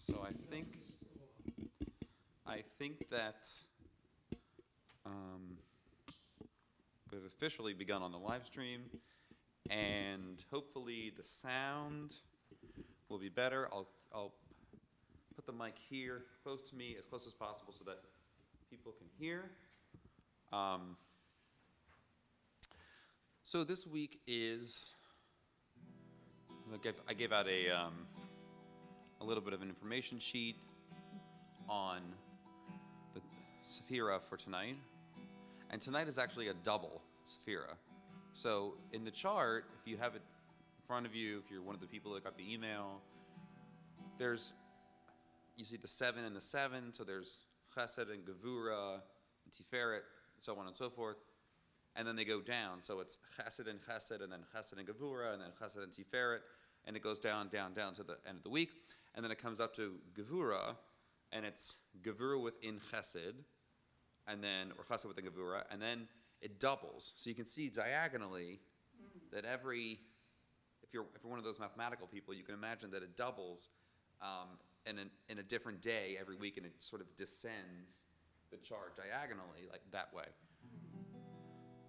So I think that um, we've officially begun on the live stream, and hopefully the sound will be better. I'll put the mic here close to me, as close as possible, so that people can hear. Um, so this week is I gave out a little bit of an information sheet on the Sephira for tonight. And tonight is actually a double Sephira. So in the chart, if you have it in front of you, if you're one of the people that got the email, you see the 7 and the 7, so there's Chesed and Gevura and Tiferet, so on and so forth. And then they go down, so it's Chesed, and then Chesed and Gevura, and then Chesed and Tiferet, and it goes down, down, down to the end of the week. And then it comes up to Gevura, and it's Gevura within Chesed, and then, or Chesed within Gevura, and then it doubles. So you can see diagonally that if you're one of those mathematical people, you can imagine that it doubles in a different day every week, and it sort of descends the chart diagonally, like that way.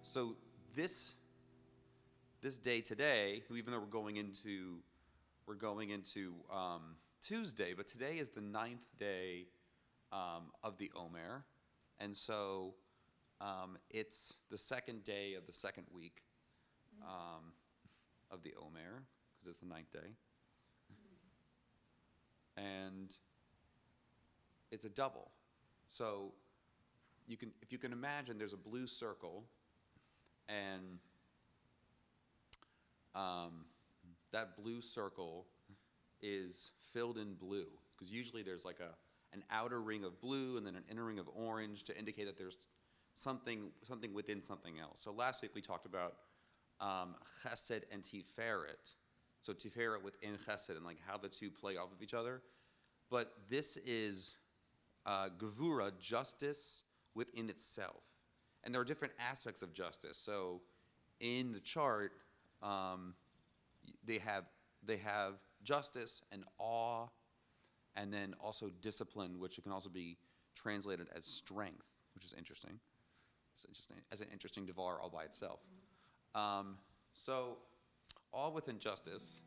So this day today, even though we're going into Tuesday, but today is the 9th day of the Omer, and so it's the second day of the second week of the Omer, because it's the 9th day, and it's a double. So if you can imagine, there's a blue circle, and that blue circle is filled in blue, because usually there's like an outer ring of blue and then an inner ring of orange to indicate that there's something within something else. So last week we talked about Chesed and Tiferet. So Tiferet within Chesed, and like how the two play off of each other. But this is Gevura, justice within itself. And there are different aspects of justice. So in the chart, they have justice and awe, and then also discipline, which can also be translated as strength, which is interesting. It's interesting as an interesting devar all by itself. So awe within justice.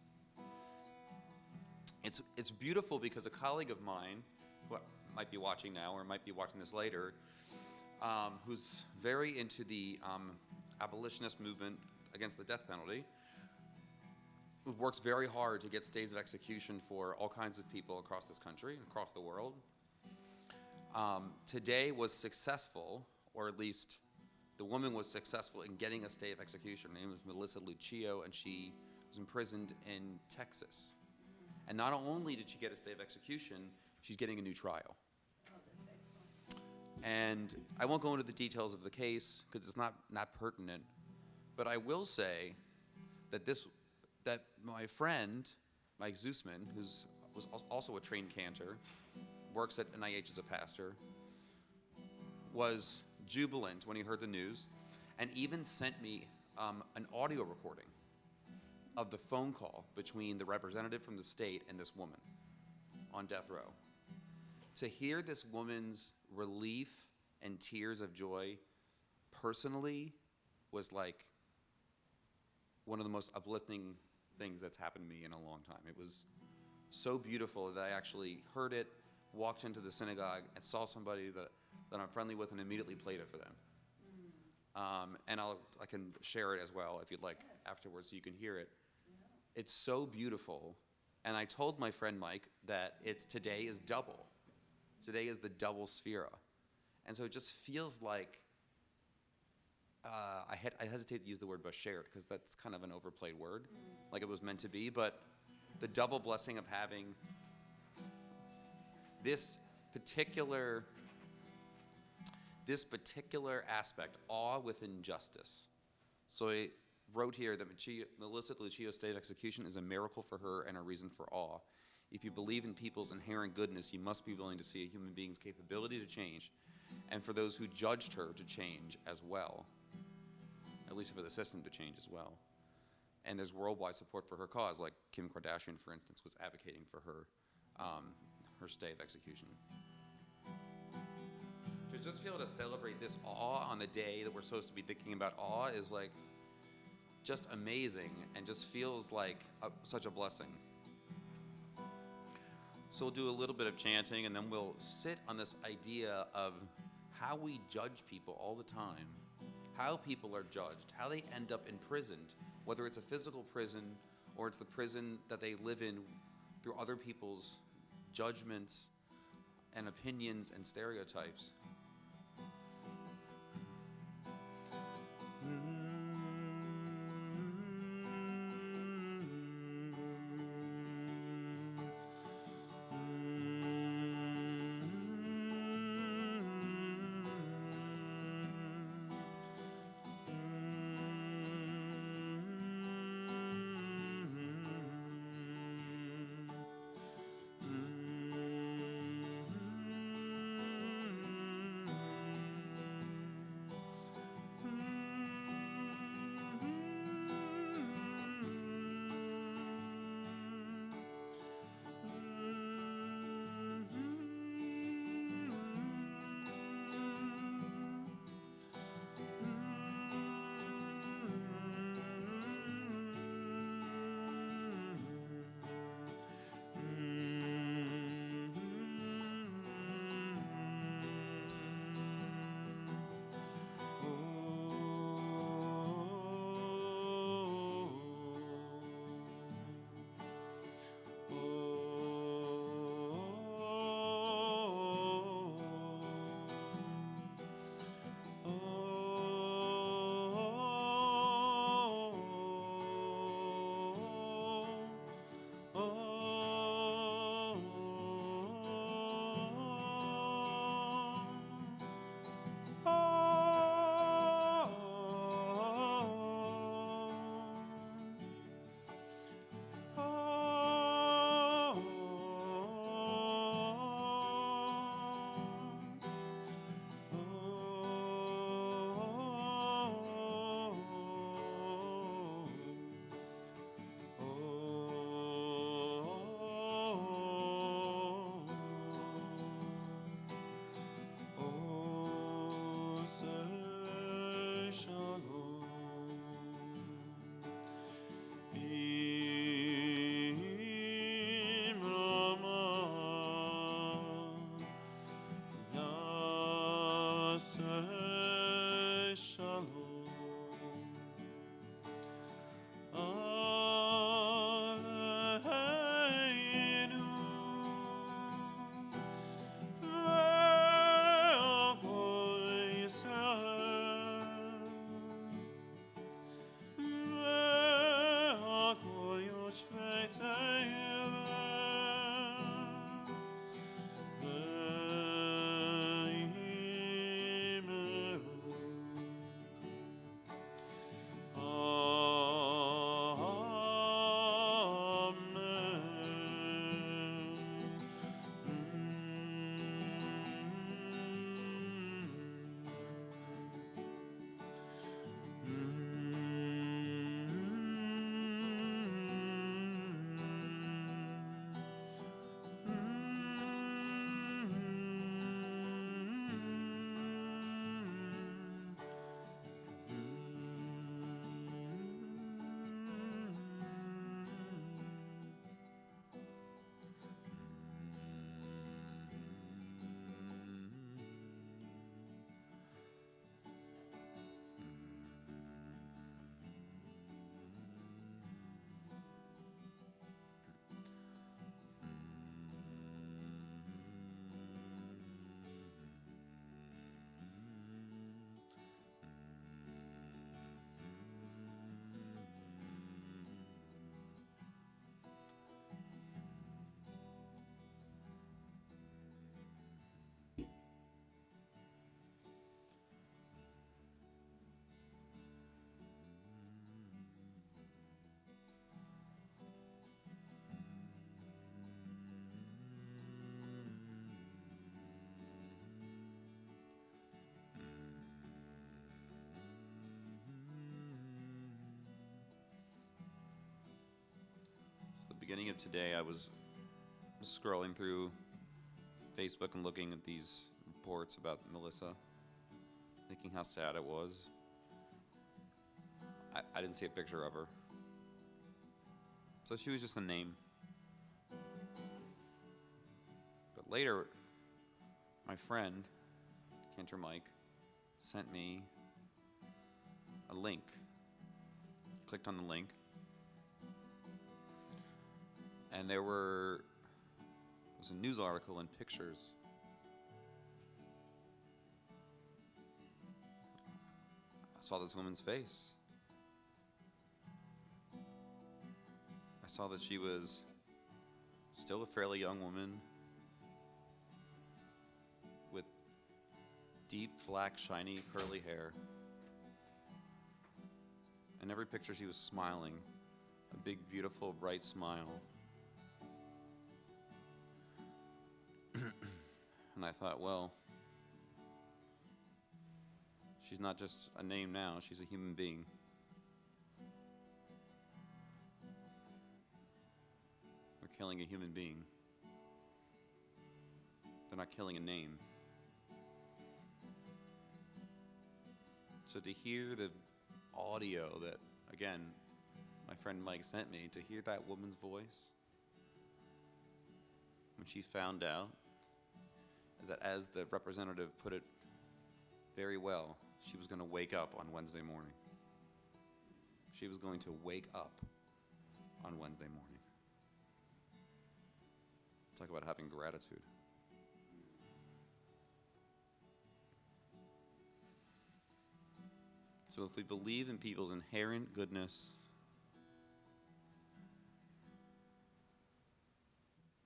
It's beautiful because a colleague of mine, who might be watching now or might be watching this later, who's very into the abolitionist movement against the death penalty, who works very hard to get stays of execution for all kinds of people across this country, across the world, today was successful, or at least the woman was successful in getting a stay of execution. Her name was Melissa Lucio, and she was imprisoned in Texas. And not only did she get a stay of execution, she's getting a new trial. And I won't go into the details of the case because it's not pertinent, but I will say that my friend, Mike Zusman, who was also a trained cantor, works at NIH as a pastor, was jubilant when he heard the news, and even sent me an audio recording of the phone call between the representative from the state and this woman on death row. To hear this woman's relief and tears of joy personally was like one of the most uplifting things that's happened to me in a long time. It was so beautiful that I actually heard it, walked into the synagogue, and saw somebody that I'm friendly with, and immediately played it for them. And I can share it as well if you'd like afterwards, so you can hear it. It's so beautiful. And I told my friend Mike that today is double. Today is the double Sephira. And so it just feels like, I hesitate to use the word bashert because that's kind of an overplayed word, like it was meant to be, but the double blessing of having this particular aspect, awe within justice. So I wrote here that Melissa Lucio's stay of execution is a miracle for her and a reason for awe. If you believe in people's inherent goodness, you must be willing to see a human being's capability to change, and for those who judged her to change as well, at least for the system to change as well. And there's worldwide support for her cause, like Kim Kardashian, for instance, was advocating for her her stay of execution. To just be able to celebrate this awe on the day that we're supposed to be thinking about awe is like just amazing and just feels like such a blessing. So we'll do a little bit of chanting, and then we'll sit on this idea of how we judge people all the time, how people are judged, how they end up imprisoned, whether it's a physical prison or it's the prison that they live in through other people's judgments and opinions and stereotypes. Beginning of today, I was scrolling through Facebook and looking at these reports about Melissa, thinking how sad it was. I didn't see a picture of her. So she was just a name. But later, my friend, Cantor Mike, sent me a link. Clicked on the link. And there was a news article and pictures. I saw this woman's face. I saw that she was still a fairly young woman with deep, black, shiny, curly hair. In every picture she was smiling, a big, beautiful, bright smile. And I thought, well, she's not just a name now, she's a human being. They're killing a human being. They're not killing a name. So to hear the audio that, again, my friend Mike sent me, to hear that woman's voice when she found out that, as the representative put it very well, she was going to wake up on Wednesday morning. She was going to wake up on Wednesday morning. Talk about having gratitude. So if we believe in people's inherent goodness,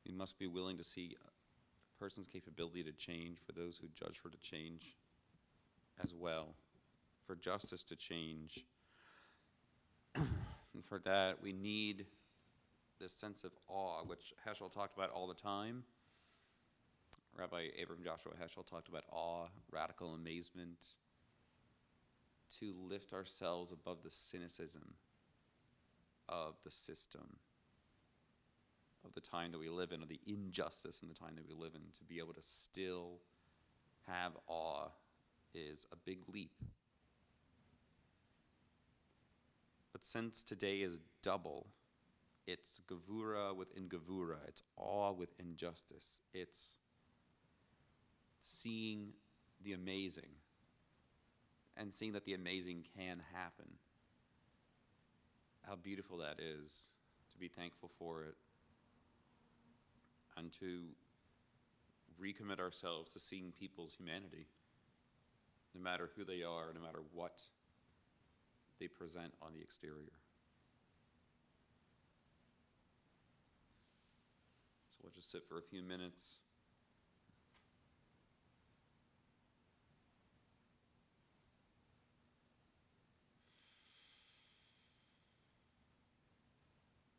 we must be willing to see a person's capability to change, for those who judge her to change as well, for justice to change. And for that, we need this sense of awe, which Heschel talked about all the time. Rabbi Abram Joshua Heschel talked about awe, radical amazement, to lift ourselves above the cynicism of the system, of the time that we live in, of the injustice in the time that we live in. To be able to still have awe is a big leap. But since today is double, it's gevura within gevura, it's awe with injustice, it's seeing the amazing and seeing that the amazing can happen. How beautiful that is, to be thankful for it, and to recommit ourselves to seeing people's humanity, no matter who they are, no matter what they present on the exterior. So we'll just sit for a few minutes.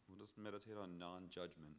We'll just meditate on non-judgment.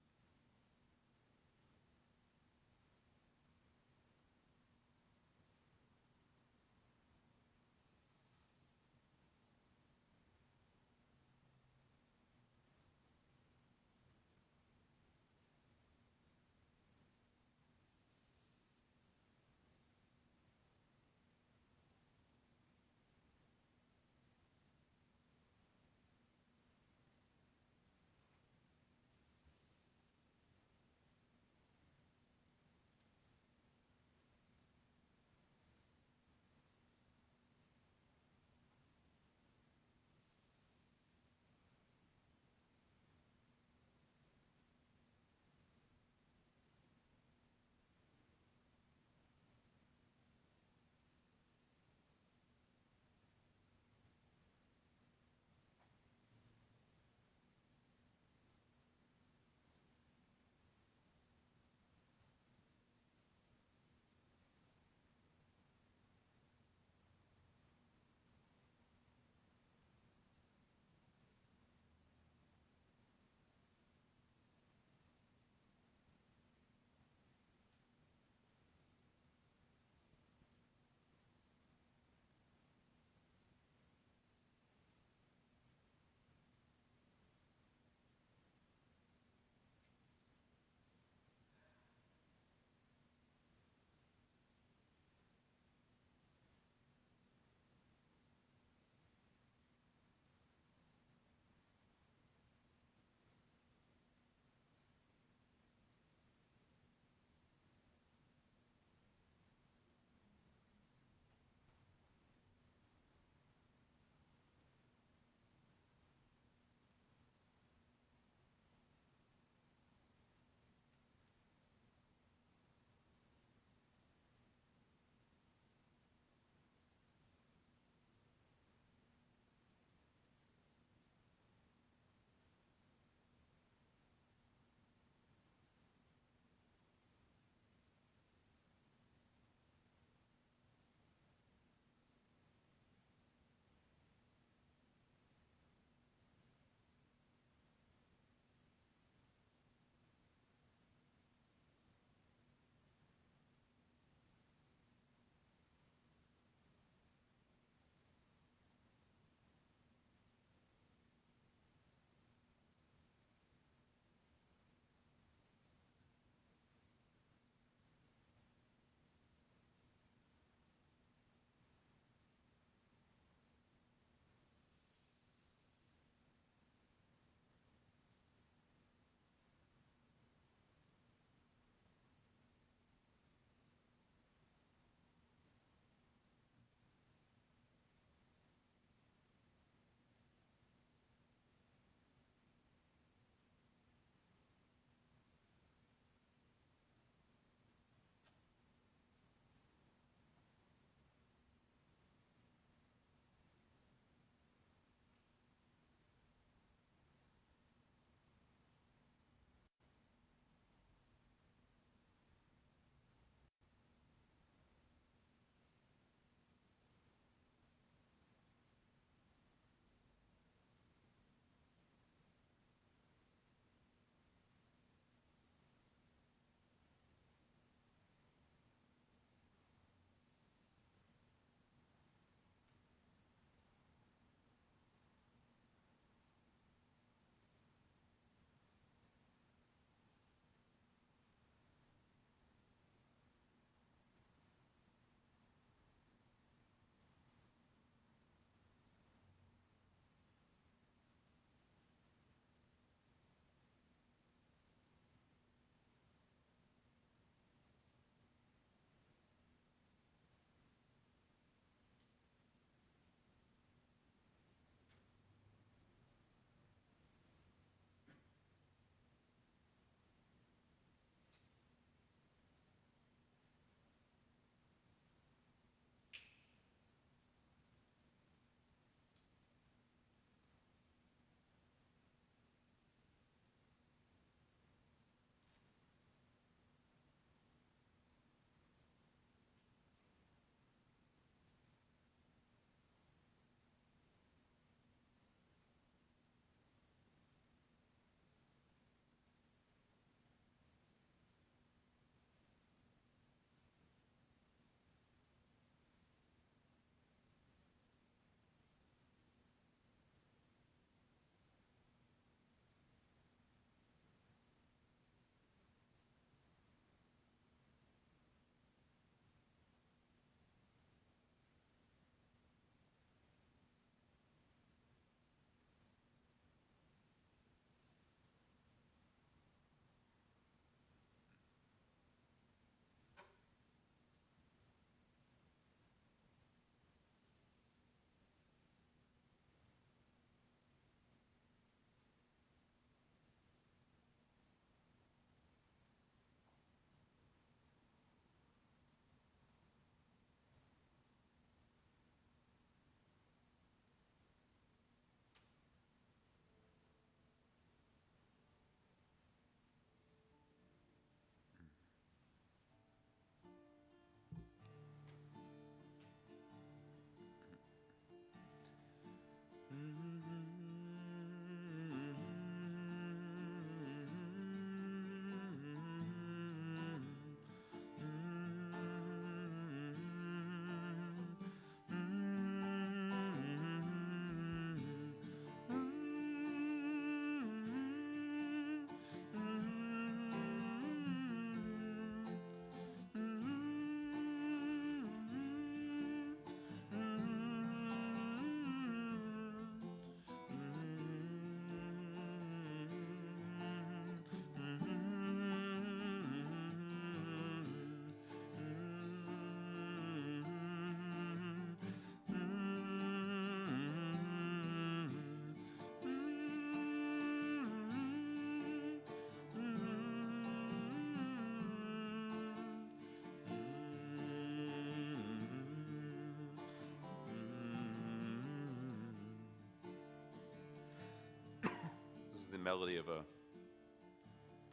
melody of a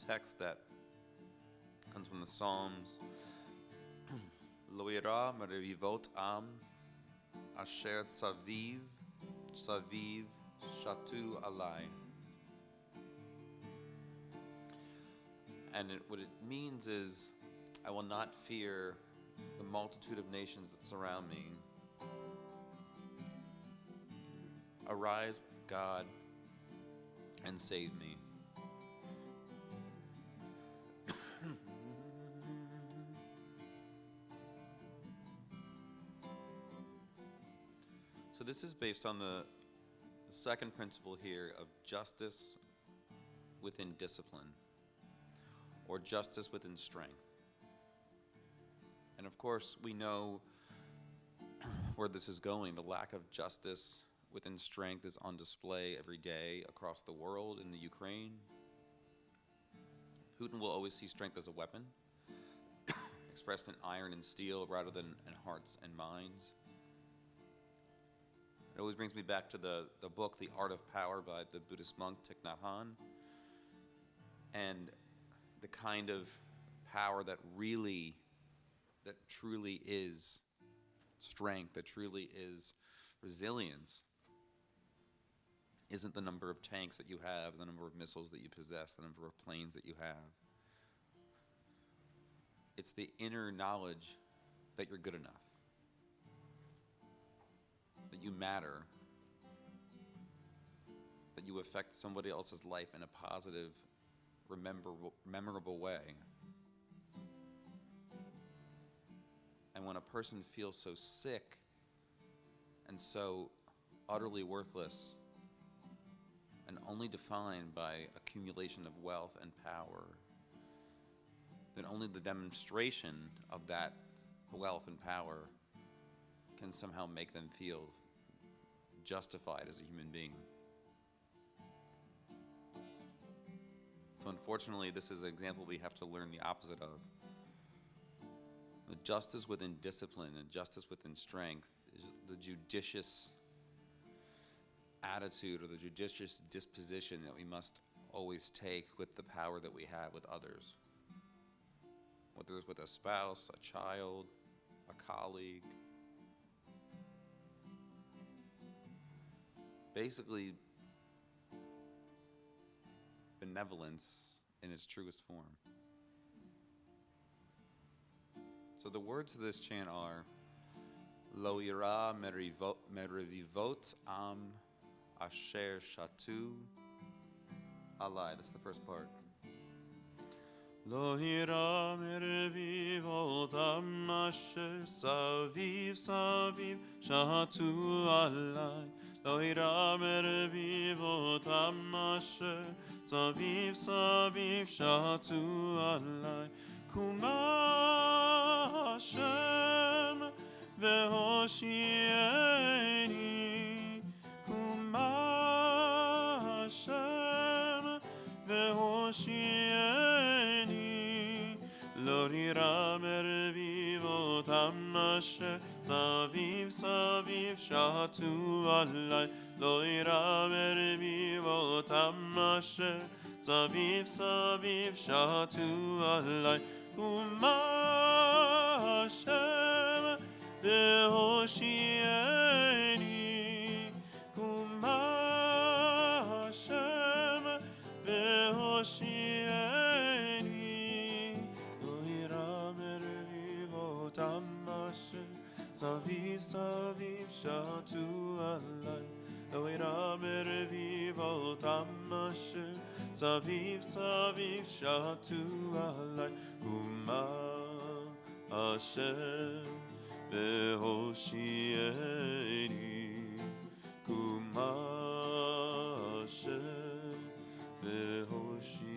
text that comes from the Psalms. Lo ira merevivot am asher saviv shatu alai. And what it means is, I will not fear the multitude of nations that surround me. Arise, God, and save me. So this is based on the second principle here of justice within discipline, or justice within strength. And of course, we know where this is going. The lack of justice within strength is on display every day across the world, in the Ukraine. Putin will always see strength as a weapon, expressed in iron and steel rather than in hearts and minds. It always brings me back to the book, The Art of Power by the Buddhist monk Thich Nhat Hanh, and the kind of power that truly is strength, that truly is resilience, isn't the number of tanks that you have, the number of missiles that you possess, the number of planes that you have. It's the inner knowledge that you're good enough, that you matter, that you affect somebody else's life in a positive, memorable way. And when a person feels so sick and so utterly worthless and only defined by accumulation of wealth and power, then only the demonstration of that wealth and power can somehow make them feel justified as a human being. So unfortunately, this is an example we have to learn the opposite of. The justice within discipline and justice within strength is the judicious attitude or the judicious disposition that we must always take with the power that we have with others. Whether it's with a spouse, a child, a colleague. Basically, benevolence in its truest form. So the words of this chant are Lo ira merevivot am asher shatu alai. That's the first part. Lo ira merevivot am asher saviv shatu alai. Lo ira merevivot am asher saviv shatu alai. Kuma Hashem vehoshieni. Kuma Hashem vehoshieni. Lo ira merevivot am asher saviv shatu alai. Lo ira merevivot am asher saviv shatu alai. Kuma Hashem vehoshieni. Kuma Hashem vehoshieni. Lo ira merevivot am asher saviv shatu alai. Lo ira merevivot am asher saviv shatu alai. Kuma Hashem vehoshieni. Kuma Hashem vehoshieni.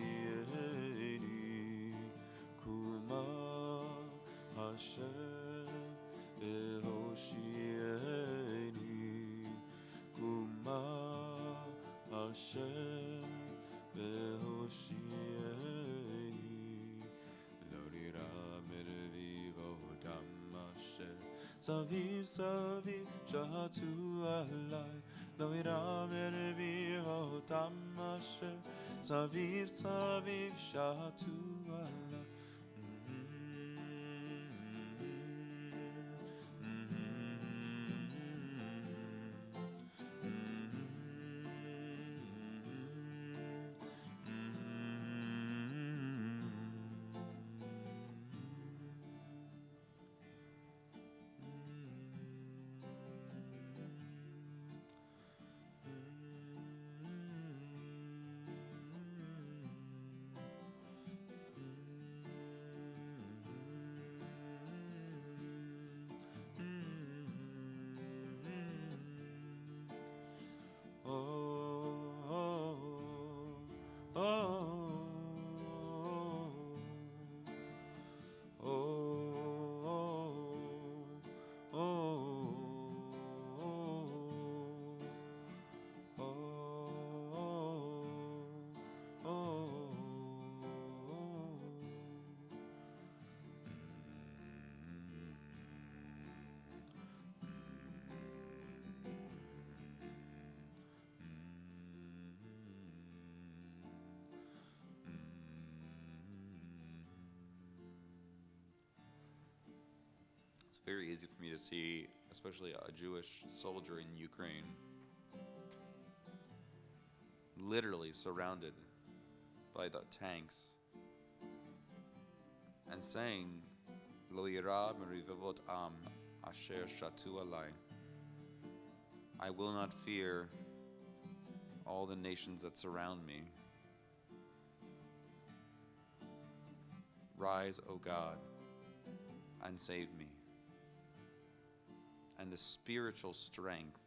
Kuma Hashem vehoshieni. Kuma Hashem vehoshieni. Lo ira merevivot am asher saviv shatu alai. לא ירא מלביבותם אשר סביב סביב שתו עליו. It's very easy for me to see, especially a Jewish soldier in Ukraine, literally surrounded by the tanks and saying, Lo yira merivavot am asher shatu alai. I will not fear all the nations that surround me. Rise, O God, and save me. And the spiritual strength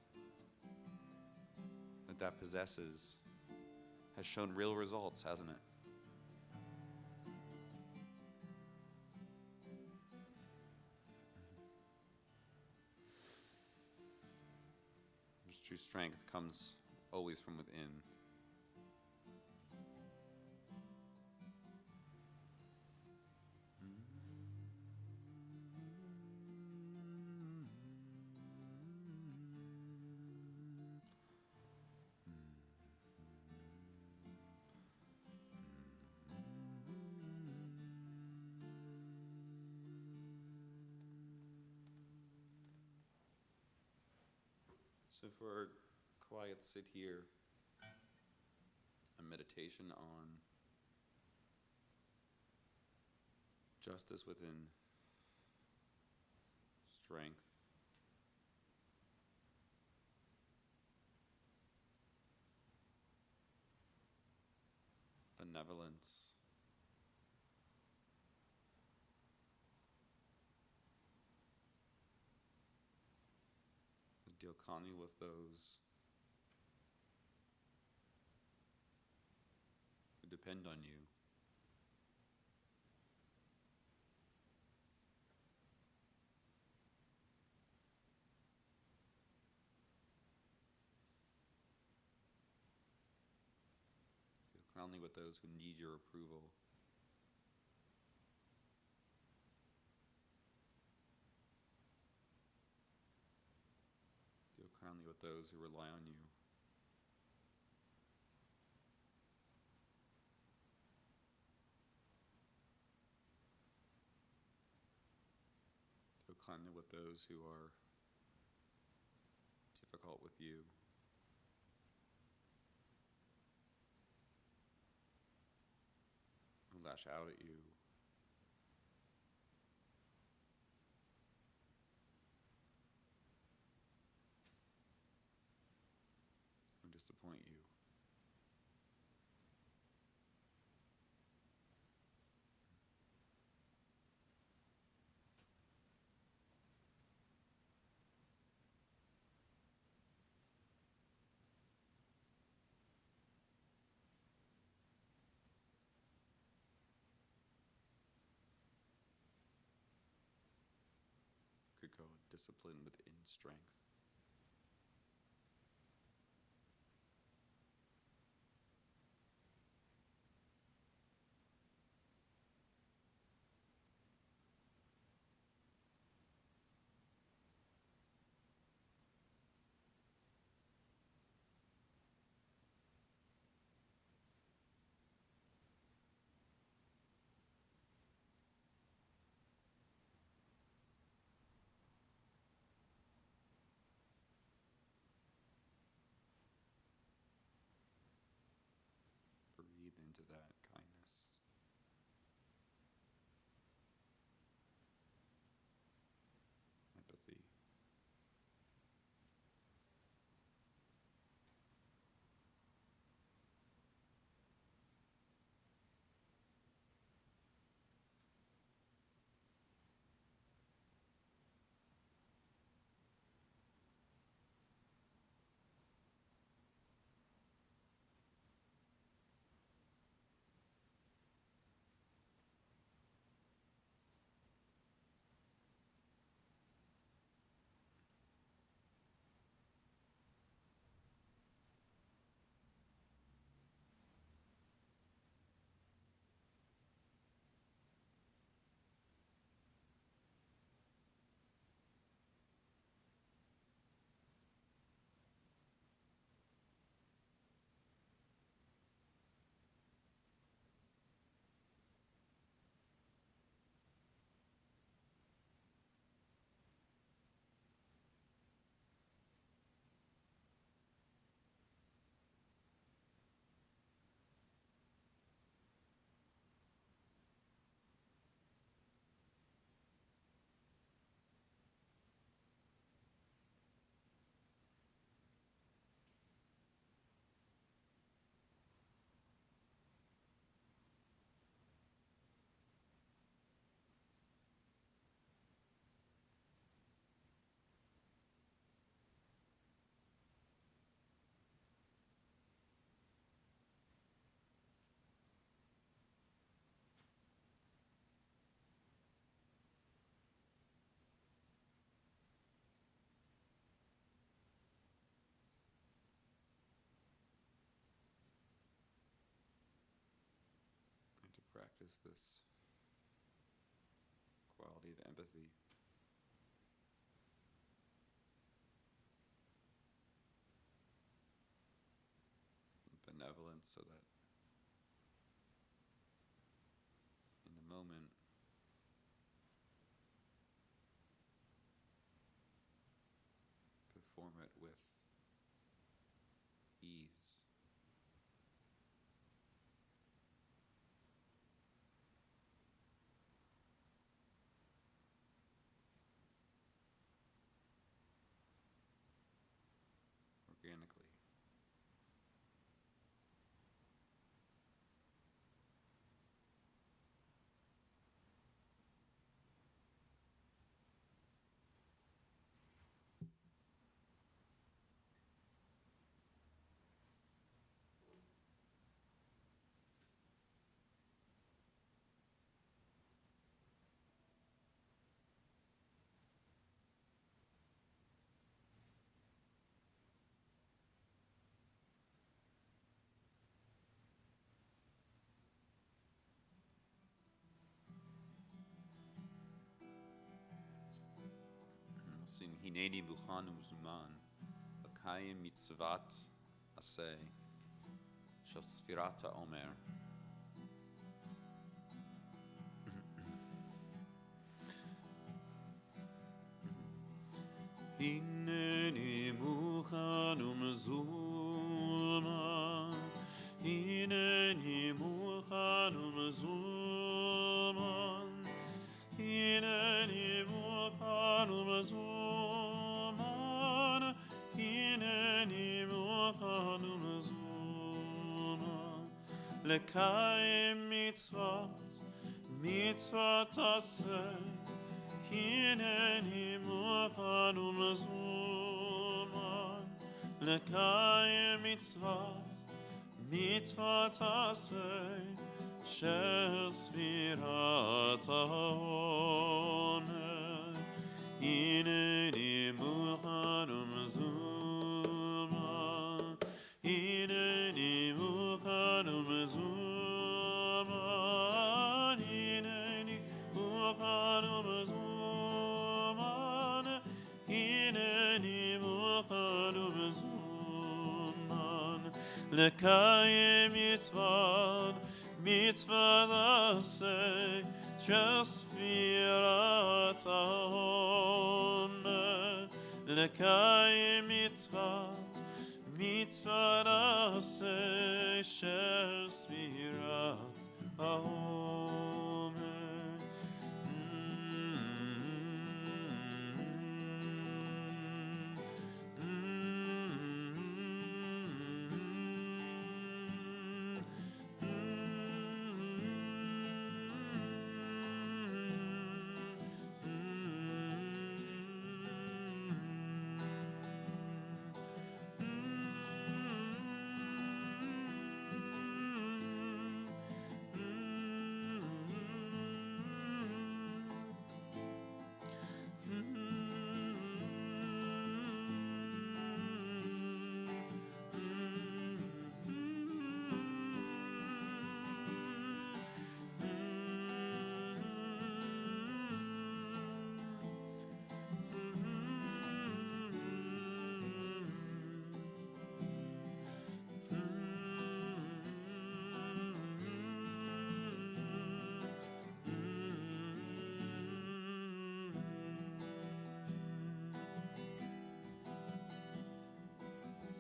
that possesses has shown real results, hasn't it? This true strength comes always from within. So for a quiet sit here, a meditation on justice within strength, benevolence, Dilkani with those who depend on you. Dilkani with those who need your approval. Deal kindly with those who rely on you. Deal kindly with those who are difficult with you. Who lash out at you. Who disappoint you. Could go discipline within strength. breathe into that kindness. Empathy. And to practice this quality of empathy. Benevolence, so that in the moment perform it with ease. Organically. Sing Hineni Buchan Umzuman, Akayim Mitzvat Aseh, Shasfirata Omer. Hineni Buchan Umzuman, Hineni Buchan Umzuman, Hineni Buchan Umzuman, Hineni Buchan Umzuman, Lekayim mitzvat aseh, Hineni mukhan umzuman, lekayim mitzvat aseh, shel sfirat haomer. Hineni mukhan umzuman, Hineni mukhan umzuman, Hineni mukhan umzuman, Hineni mukhan umzuman, lekayim mitzvat aseh, shel sfirat haomer. Lekayim mitzvat aseh, shel sfirat Omer.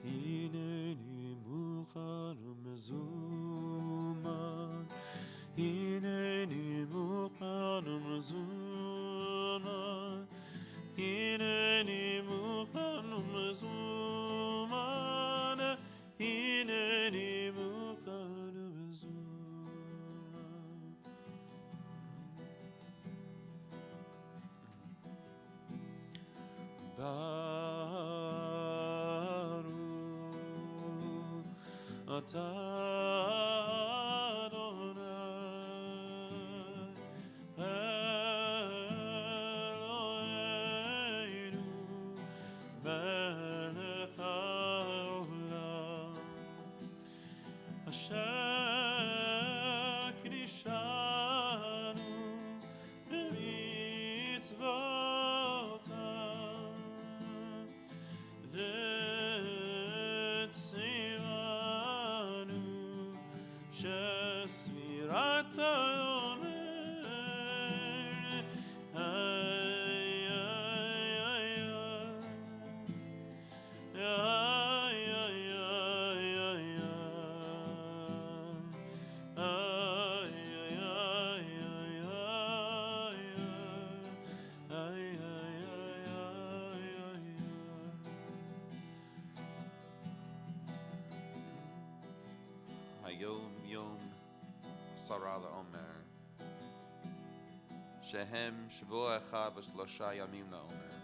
הנני מוכן ומזומן, הנני מוכן ומזומן, הנני מוכן ומזומן, הנני מוכן ומזומן. אתה אדוני אלוהינו מלך העולם אשר קדישנו במצוותיו שספירת העומר Hayom Yom Sarah Omer Shehem Shavua Echad v'Shlosha Yamim LaOmer.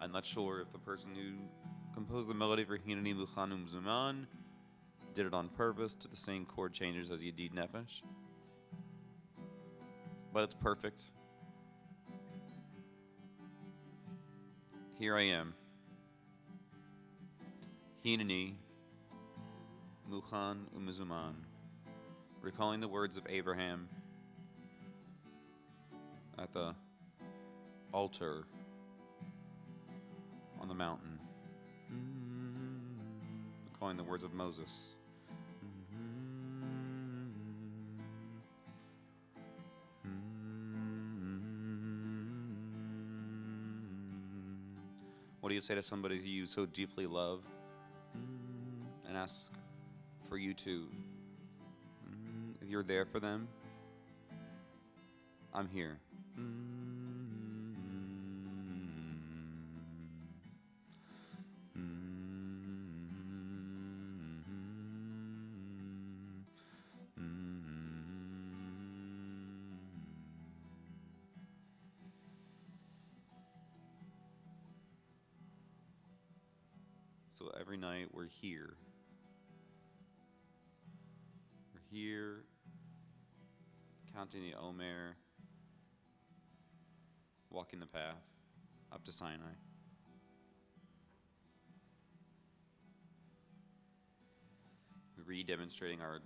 I'm not sure if the person who composed the melody for Hineni Luchanum Zuman did it on purpose to the same chord changes as Yedid Nefesh, but it's perfect. Here I am. Hineni, Muchan Umizuman, recalling the words of Abraham at the altar on the mountain, recalling the words of Moses. What do you say to somebody who you so deeply love and ask for you to, if you're there for them, I'm here. So every night we're here. We're here counting the Omer, walking the path up to Sinai. Re-demonstrating our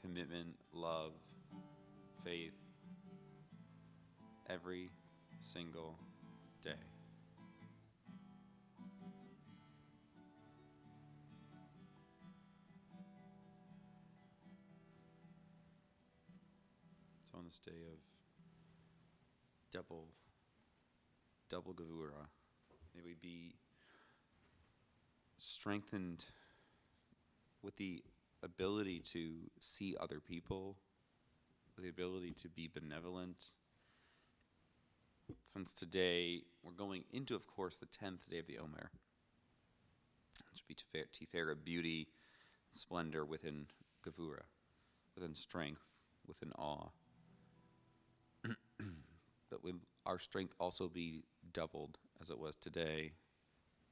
commitment, love, faith every single day. So on this day of double Gevura, may we be strengthened with the ability to see other people, with the ability to be benevolent. Since today, we're going into, of course, the 10th day of the Omer. It should be Tiferet, beauty, splendor within Gevura, within strength, within awe. But our strength also be doubled as it was today.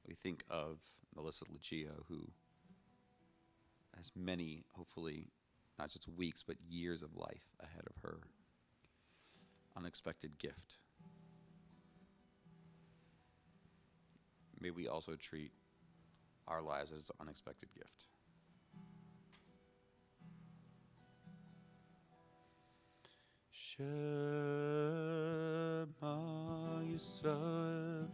We think of Melissa Lucia, who has many, hopefully, not just weeks, but years of life ahead of her. Unexpected gift. May we also treat our lives as an unexpected gift. Shema Yisrael,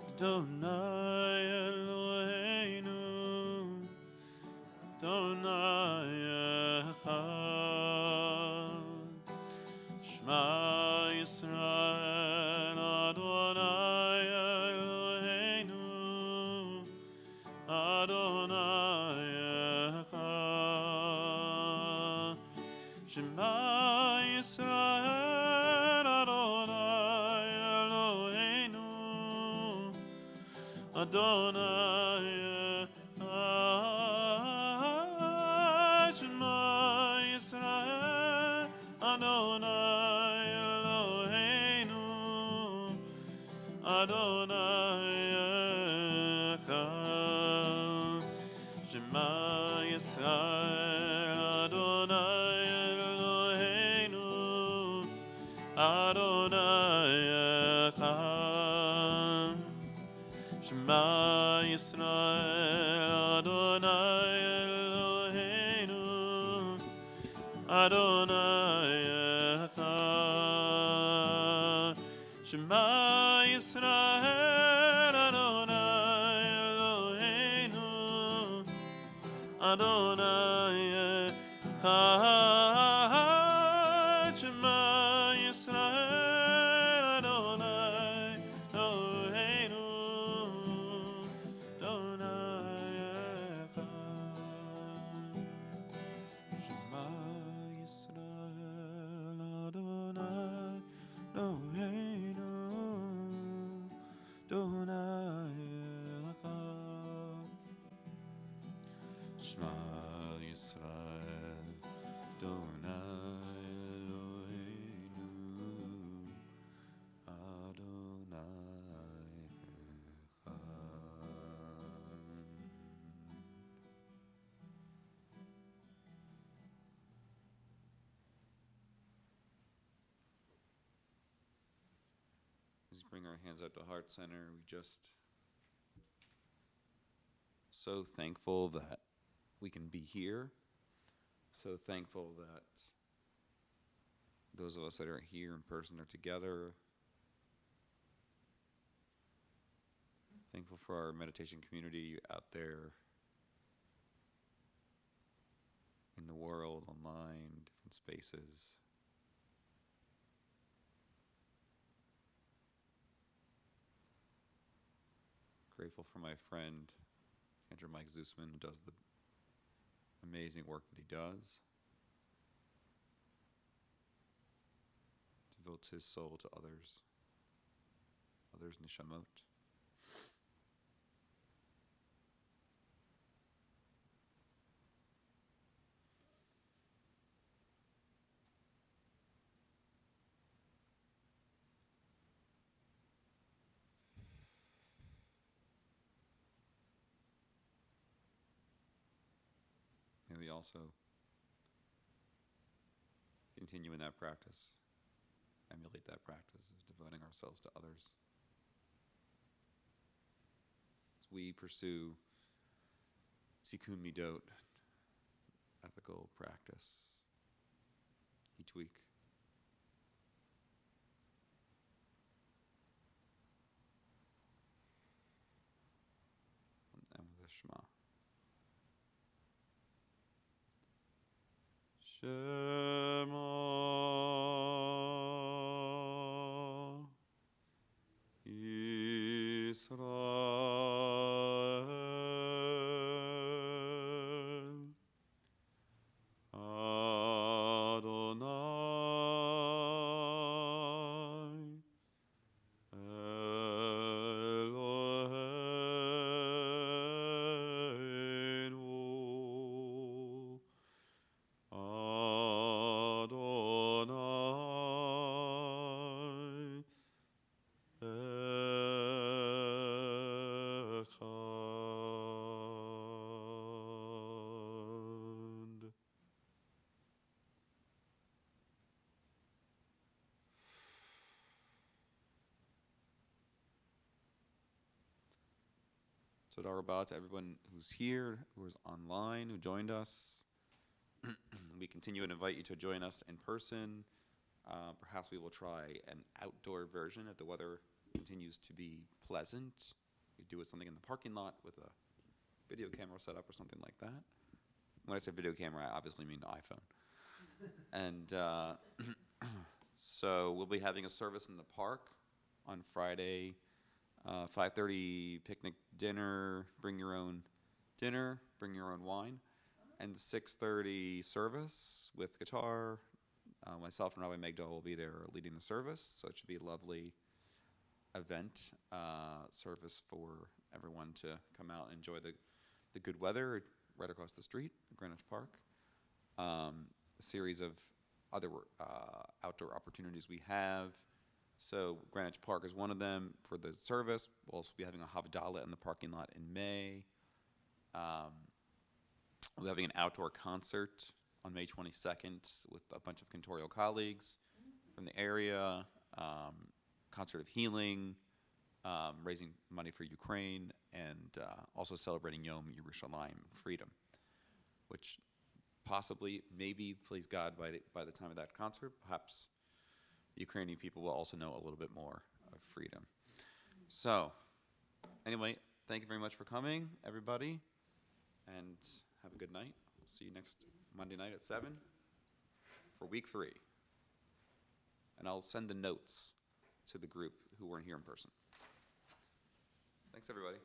Adonai Eloheinu, Adonai Echad. Shema Yisrael, Adonai Eloheinu, Adonai Echad. Shema Yisrael, Adonai Eloheinu, Adonai Echad. Shema Yisrael, Adonai Eloheinu, Adonai Echad. Shema Yisrael, Adonai Eloheinu, Adonai Echad. Shema Yisrael, Adonai Eloheinu, Adonai Echad. Shema Yisrael, Adonai Eloheinu, Adonai Echad. Shema Yisrael, Adonai Eloheinu, Adonai Echad. Shema Yisrael, Adonai Eloheinu, Adonai Echad. Shema Yisrael, Adonai Eloheinu, Adonai As we bring our hands out to heart center, we just So thankful that we can be here. So thankful that those of us that are here in person are together. Thankful for our meditation community out there in the world, online, different spaces. Grateful for my friend, Andrew Mike Zusman, who does the amazing work that he does. Devotes his soul to others nishamot. May we also continue in that practice, emulate that practice of devoting ourselves to others. As we pursue Tikkun Midot, ethical practice, each week. And with the Shema. Shema Yisrael Adonai Eloheinu Adonai Echad. So Darabah to everyone who's here, who is online, who joined us. We continue to invite you to join us in person. Perhaps we will try an outdoor version if the weather continues to be pleasant. We do it something in the parking lot with a video camera set up or something like that. When I say video camera, I obviously mean iPhone. And so we'll be having a service in the park on Friday, 5:30 picnic dinner, bring your own dinner, bring your own wine, and 6:30 service with guitar. Myself and Rabbi Megdal will be there leading the service, so it should be a lovely event, service for everyone to come out and enjoy the good weather right across the street at Greenwich Park. A series of other outdoor opportunities we have. So Greenwich Park is one of them for the service. We'll also be having a Havdalah in the parking lot in May. We'll be having an outdoor concert on May 22nd with a bunch of cantorial colleagues from the area. Concert of healing, raising money for Ukraine, and also celebrating Yom Yerushalayim, freedom, which possibly, maybe, please God, by the time of that concert, perhaps Ukrainian people will also know a little bit more of freedom. So, anyway, thank you very much for coming, everybody, and have a good night. We'll see you next Monday night at 7 for week 3. And I'll send the notes to the group who weren't here in person. Thanks, everybody.